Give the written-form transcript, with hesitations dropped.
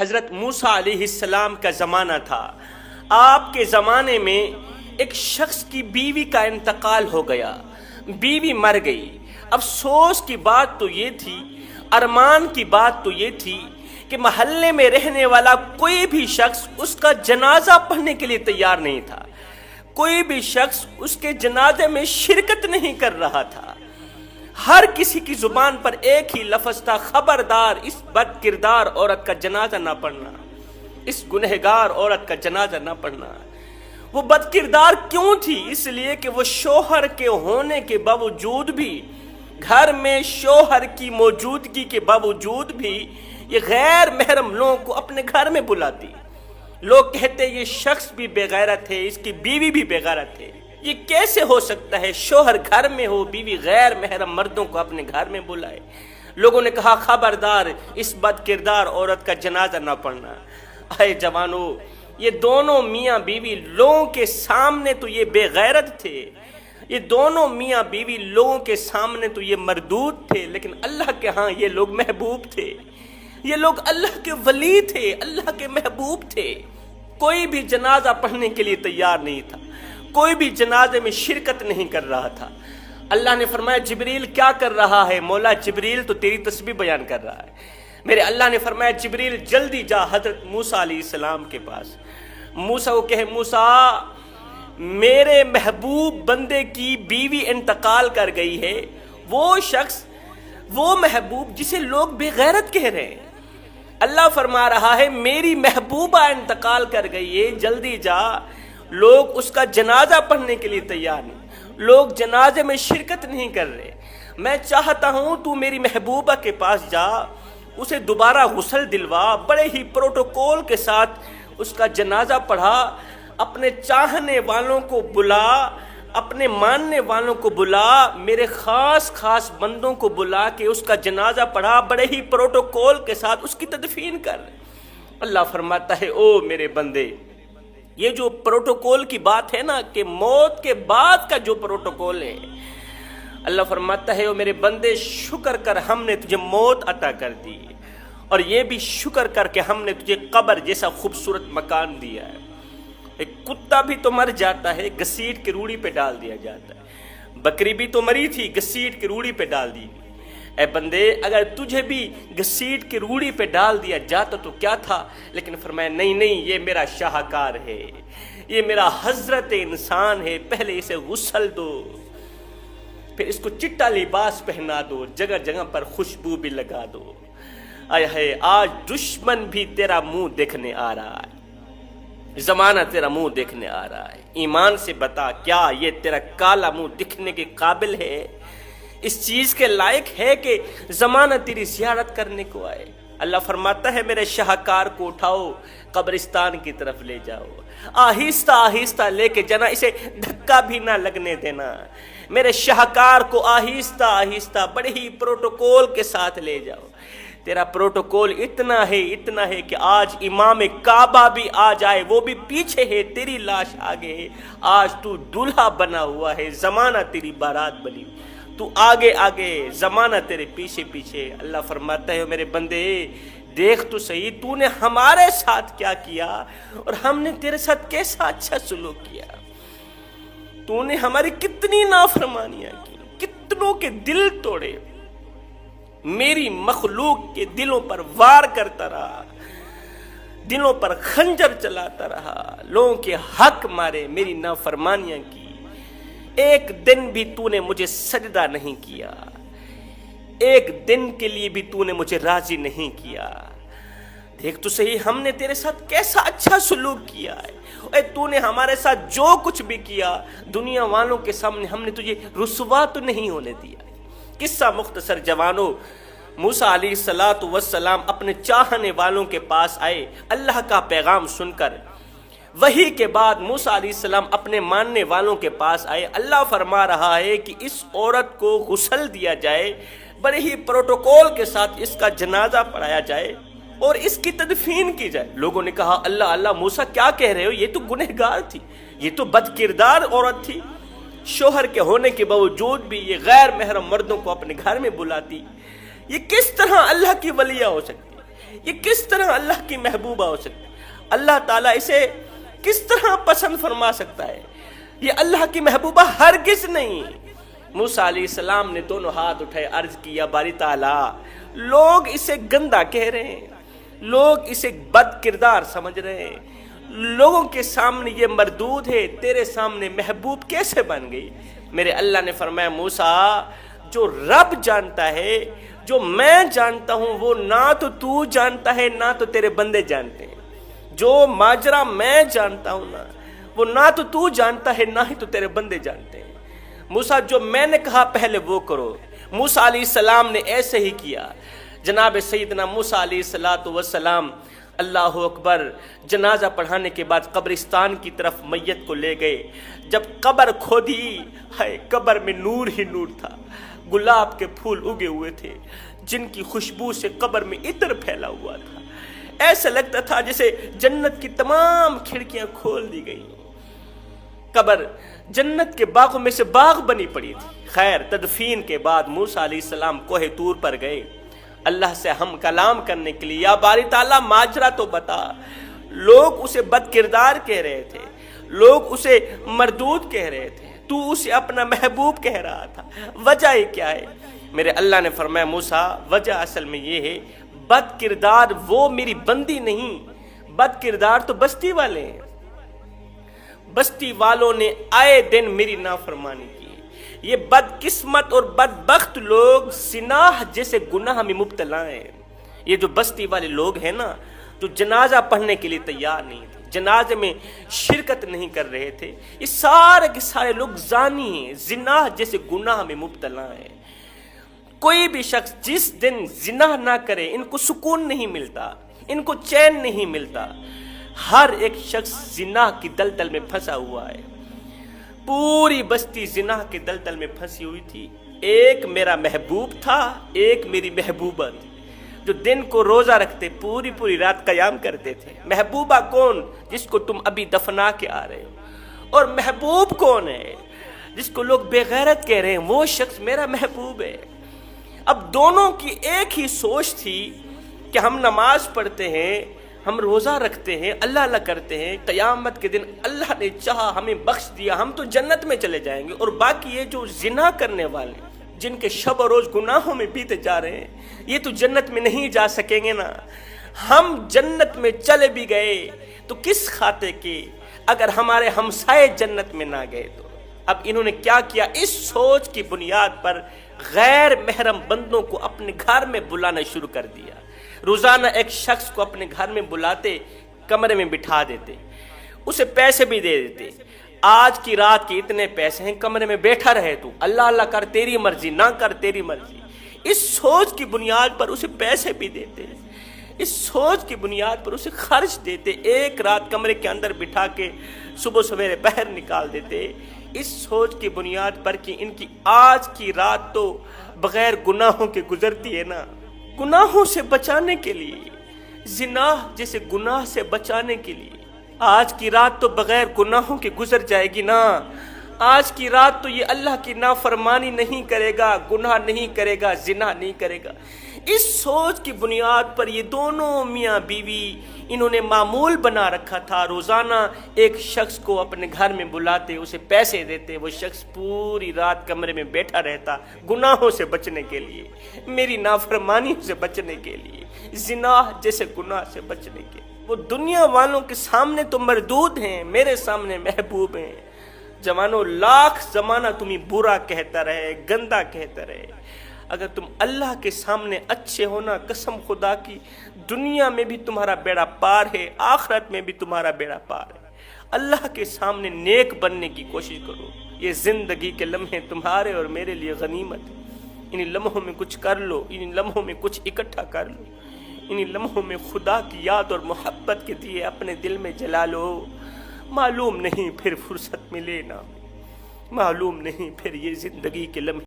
حضرت موسیٰ علیہ السلام کا زمانہ تھا. آپ کے زمانے میں ایک شخص کی بیوی کا انتقال ہو گیا، بیوی مر گئی. افسوس کی بات تو یہ تھی، ارمان کی بات تو یہ تھی کہ محلے میں رہنے والا کوئی بھی شخص اس کا جنازہ پڑھنے کے لیے تیار نہیں تھا، کوئی بھی شخص اس کے جنازے میں شرکت نہیں کر رہا تھا. ہر کسی کی زبان پر ایک ہی لفظ تھا، خبردار اس بد کردار عورت کا جنازہ نہ پڑھنا، اس گنہگار عورت کا جنازہ نہ پڑھنا. وہ بد کردار کیوں تھی؟ اس لیے کہ وہ شوہر کے ہونے کے باوجود بھی، گھر میں شوہر کی موجودگی کے باوجود بھی یہ غیر محرم لوگوں کو اپنے گھر میں بلاتی. لوگ کہتے یہ شخص بھی بے غیرت ہے، اس کی بیوی بھی بے غیرت ہے. یہ کیسے ہو سکتا ہے شوہر گھر میں ہو، بیوی غیر محرم مردوں کو اپنے گھر میں بلائے؟ لوگوں نے کہا خبردار اس بد کردار عورت کا جنازہ نہ پڑھنا. اے جوانو، یہ دونوں میاں بیوی لوگوں کے سامنے تو یہ بے غیرت تھے، یہ دونوں میاں بیوی لوگوں کے سامنے تو یہ مردود تھے، لیکن اللہ کے ہاں یہ لوگ محبوب تھے، یہ لوگ اللہ کے ولی تھے، اللہ کے محبوب تھے. کوئی بھی جنازہ پڑھنے کے لیے تیار نہیں تھا، کوئی بھی جنازے میں شرکت نہیں کر رہا تھا. اللہ نے فرمایا جبریل کیا کر رہا ہے؟ مولا جبریل تو تیری تسبیح بیان کر رہا ہے. میرے اللہ نے فرمایا جبریل جلدی جا حضرت موسیٰ علیہ السلام کے پاس. موسیٰ کو کہے موسیٰ میرے محبوب بندے کی بیوی انتقال کر گئی ہے، وہ شخص، وہ محبوب جسے لوگ بے غیرت کہہ رہے ہیں. اللہ فرما رہا ہے میری محبوبہ انتقال کر گئی ہے، جلدی جا. لوگ اس کا جنازہ پڑھنے کے لیے تیار نہیں، لوگ جنازے میں شرکت نہیں کر رہے. میں چاہتا ہوں تو میری محبوبہ کے پاس جا، اسے دوبارہ غسل دلوا، بڑے ہی پروٹوکول کے ساتھ اس کا جنازہ پڑھا. اپنے چاہنے والوں کو بلا، اپنے ماننے والوں کو بلا، میرے خاص خاص بندوں کو بلا کے اس کا جنازہ پڑھا، بڑے ہی پروٹوکول کے ساتھ اس کی تدفین کر. اللہ فرماتا ہے او میرے بندے، یہ جو پروٹوکول کی بات ہے نا کہ موت کے بعد کا جو پروٹوکول ہے، اللہ فرماتا ہے او میرے بندے شکر کر ہم نے تجھے موت عطا کر دی، اور یہ بھی شکر کر کے ہم نے تجھے قبر جیسا خوبصورت مکان دیا ہے. ایک کتا بھی تو مر جاتا ہے، گھسیٹ کے روڑی پہ ڈال دیا جاتا ہے. بکری بھی تو مری تھی، گھسیٹ کے روڑی پہ ڈال دی. اے بندے اگر تجھے بھی گھسیٹ کے روڑی پہ ڈال دیا جاتا تو کیا تھا؟ لیکن فرمایا نہیں نہیں، یہ میرا شاہکار ہے، یہ میرا حضرت انسان ہے. پہلے اسے غسل دو، پھر اس کو چٹا لباس پہنا دو، جگہ جگہ پر خوشبو بھی لگا دو. آئے ہے آج دشمن بھی تیرا منہ دیکھنے آ رہا ہے، زمانہ تیرا منہ دیکھنے آ رہا ہے. ایمان سے بتا کیا یہ تیرا کالا منہ دکھنے کے قابل ہے؟ اس چیز کے لائق ہے کہ زمانہ تیری زیارت کرنے کو آئے؟ اللہ فرماتا ہے میرے شاہکار کو اٹھاؤ، قبرستان کی طرف لے جاؤ، آہستہ آہستہ لے کے جانا، اسے دھکا بھی نہ لگنے دینا. میرے شاہکار کو آہستہ آہستہ بڑے ہی پروٹوکول کے ساتھ لے جاؤ. تیرا پروٹوکول اتنا ہے کہ آج امام کعبہ بھی آ جائے، وہ بھی پیچھے ہے، تیری لاش آگے ہے. آج تو دولہا بنا ہوا ہے، زمانہ تیری بارات بنی، تو آگے آگے، زمانہ تیرے پیچھے پیچھے. اللہ فرماتا ہے میرے بندے دیکھ تو صحیح تو نے ہمارے ساتھ کیا کیا، اور ہم نے تیرے ساتھ کیسا اچھا سلوک کیا. تو نے ہماری کتنی نافرمانیاں کی، کتنوں کے دل توڑے، میری مخلوق کے دلوں پر وار کرتا رہا، دلوں پر خنجر چلاتا رہا، لوگوں کے حق مارے، میری نافرمانیاں کی. ایک دن بھی تو نے مجھے سجدہ نہیں کیا، ایک دن کے لیے بھی تو نے مجھے راضی نہیں کیا. دیکھ تو صحیح ہم نے تیرے ساتھ کیسا اچھا سلوک کیا ہے. اے تو نے ہمارے ساتھ جو کچھ بھی کیا، دنیا والوں کے سامنے ہم نے تجھے رسوا تو نہیں ہونے دیا. قصہ مختصر جوانو، موسیٰ علیہ السلام اپنے چاہنے والوں کے پاس آئے اللہ کا پیغام سن کر. وحی کے بعد موسیٰ علیہ السلام اپنے ماننے والوں کے پاس آئے. اللہ فرما رہا ہے کہ اس عورت کو غسل دیا جائے، بڑے ہی پروٹوکول کے ساتھ اس کا جنازہ پڑھایا جائے اور اس کی تدفین کی جائے. لوگوں نے کہا اللہ اللہ موسیٰ کیا کہہ رہے ہو؟ یہ تو گنہگار تھی، یہ تو بد کردار عورت تھی، شوہر کے ہونے کے باوجود بھی یہ غیر محرم مردوں کو اپنے گھر میں بلاتی. یہ کس طرح اللہ کی ولیہ ہو سکتی ہے؟ یہ کس طرح اللہ کی محبوبہ ہو سکتی ہے؟ اللہ تعالیٰ اسے کس طرح پسند فرما سکتا ہے؟ یہ اللہ کی محبوبہ ہرگز نہیں۔ موسیٰ علیہ السلام نے دونوں ہاتھ اٹھائے، عرض کیا باری تعالیٰ لوگ اسے گندا کہہ رہے ہیں، لوگ اسے بد کردار سمجھ رہے ہیں، لوگوں کے سامنے یہ مردود ہے، تیرے سامنے محبوب کیسے بن گئی؟ میرے اللہ نے فرمایا موسیٰ جو رب جانتا ہے، جو میں جانتا ہوں، وہ نہ تو جانتا ہے نہ تو تیرے بندے جانتے ہیں۔ جو ماجرا میں جانتا ہوں نا، وہ نہ تو جانتا ہے نہ ہی تو تیرے بندے جانتے ہیں۔ موسیٰ جو میں نے کہا پہلے وہ کرو۔ موسیٰ علیہ السلام نے ایسے ہی کیا۔ جناب سیدنا موسیٰ علیہ السلام اللہ اکبر جنازہ پڑھانے کے بعد قبرستان کی طرف میت کو لے گئے۔ جب قبر کھودی، ہائے قبر میں نور ہی نور تھا، گلاب کے پھول اگے ہوئے تھے جن کی خوشبو سے قبر میں عطر پھیلا ہوا تھا۔ ایسا لگتا تھا جیسے جنت کی تمام کھڑکیاں کھول دی گئی۔ قبر جنت کے باغوں میں سے باغ بنی پڑی تھی۔ خیر تدفین کے بعد موسیٰ علیہ السلام کوہ طور پر گئے اللہ سے ہم کلام کرنے کے لیے، یا باری تعالیٰ ماجرا تو بتا۔ لوگ اسے بد کردار کہہ رہے تھے، لوگ اسے مردود کہہ رہے تھے، تو اسے اپنا محبوب کہہ رہا تھا، وجہ یہ کیا ہے؟ میرے اللہ نے فرمایا موسیٰ وجہ اصل میں یہ ہے، بد کردار وہ میری بندی نہیں، بد کردار تو بستی والے ہیں۔ بستی والوں نے آئے دن میری نافرمانی کی۔ یہ بدقسمت اور بدبخت لوگ زنا جیسے گناہ میں مبتلا ہیں۔ یہ جو بستی والے لوگ ہیں نا، جو جنازہ پڑھنے کے لیے تیار نہیں تھے، جنازے میں شرکت نہیں کر رہے تھے، یہ سارے کے سارے لوگ زانی ہیں، زنا جیسے گناہ میں مبتلا ہیں۔ کوئی بھی شخص جس دن زنا نہ کرے ان کو سکون نہیں ملتا، ان کو چین نہیں ملتا۔ ہر ایک شخص زنا کی دلدل میں پھنسا ہوا ہے۔ پوری بستی زنا کے دلدل میں پھنسی ہوئی تھی۔ ایک میرا محبوب تھا، ایک میری محبوبہ تھی، جو دن کو روزہ رکھتے پوری رات قیام کرتے تھے۔ محبوبہ کون؟ جس کو تم ابھی دفنا کے آ رہے ہو۔ اور محبوب کون ہے؟ جس کو لوگ بے غیرت کہہ رہے ہیں، وہ شخص میرا محبوب ہے۔ اب دونوں کی ایک ہی سوچ تھی کہ ہم نماز پڑھتے ہیں، ہم روزہ رکھتے ہیں، اللہ اللہ کرتے ہیں، قیامت کے دن اللہ نے چاہا ہمیں بخش دیا، ہم تو جنت میں چلے جائیں گے، اور باقی یہ جو زنا کرنے والے جن کے شب و روز گناہوں میں بیتے جا رہے ہیں، یہ تو جنت میں نہیں جا سکیں گے نا۔ ہم جنت میں چلے بھی گئے تو کس خاطر کے اگر ہمارے ہمسائے جنت میں نہ گئے تو؟ اب انہوں نے کیا کیا؟ اس سوچ کی بنیاد پر غیر محرم بندوں کو اپنے گھر میں بلانا شروع کر دیا۔ روزانہ ایک شخص کو اپنے گھر میں بلاتے، کمرے میں بٹھا دیتے، اسے پیسے بھی دے دیتے۔ آج کی رات کے اتنے پیسے ہیں، کمرے میں بیٹھا رہے تو، اللہ اللہ کر، تیری مرضی، نہ کر تیری مرضی۔ اس سوچ کی بنیاد پر اسے پیسے بھی دیتے، اس سوچ کی بنیاد پر اسے خرچ دیتے، ایک رات کمرے کے اندر بٹھا کے صبح سویرے باہر نکال دیتے، اس سوچ کی بنیاد پر کہ ان کی آج کی رات تو بغیر گناہوں کے گزرتی ہے نا۔ گناہوں سے بچانے کے لیے، زنا جیسے گناہ سے بچانے کے لیے آج کی رات تو بغیر گناہوں کے گزر جائے گی نا۔ آج کی رات تو یہ اللہ کی نافرمانی نہیں کرے گا، گناہ نہیں کرے گا، زنا نہیں کرے گا۔ اس سوچ کی بنیاد پر یہ دونوں میاں بیوی انہوں نے معمول بنا رکھا تھا، روزانہ ایک شخص کو اپنے گھر میں بلاتے، اسے پیسے دیتے، وہ شخص پوری رات کمرے میں بیٹھا رہتا گناہوں سے بچنے کے لیے، میری نافرمانی سے بچنے کے لیے، زنا جیسے گناہ سے بچنے کے لیے۔ وہ دنیا والوں کے سامنے تو مردود ہیں، میرے سامنے محبوب ہیں۔ جوانوں لاکھ زمانہ تمہیں برا کہتا رہے، گندا کہتا رہے، اگر تم اللہ کے سامنے اچھے ہونا، قسم خدا کی دنیا میں بھی تمہارا بیڑا پار ہے، آخرت میں بھی تمہارا بیڑا پار ہے۔ اللہ کے سامنے نیک بننے کی کوشش کرو۔ یہ زندگی کے لمحے تمہارے اور میرے لیے غنیمت ہے۔ ان لمحوں میں کچھ کر لو، ان لمحوں میں کچھ اکٹھا کر لو، ان لمحوں میں خدا کی یاد اور محبت کے دیے اپنے دل میں جلا لو۔ معلوم نہیں پھر فرصت ملے نہ، معلوم نہیں پھر یہ زندگی کے لمحے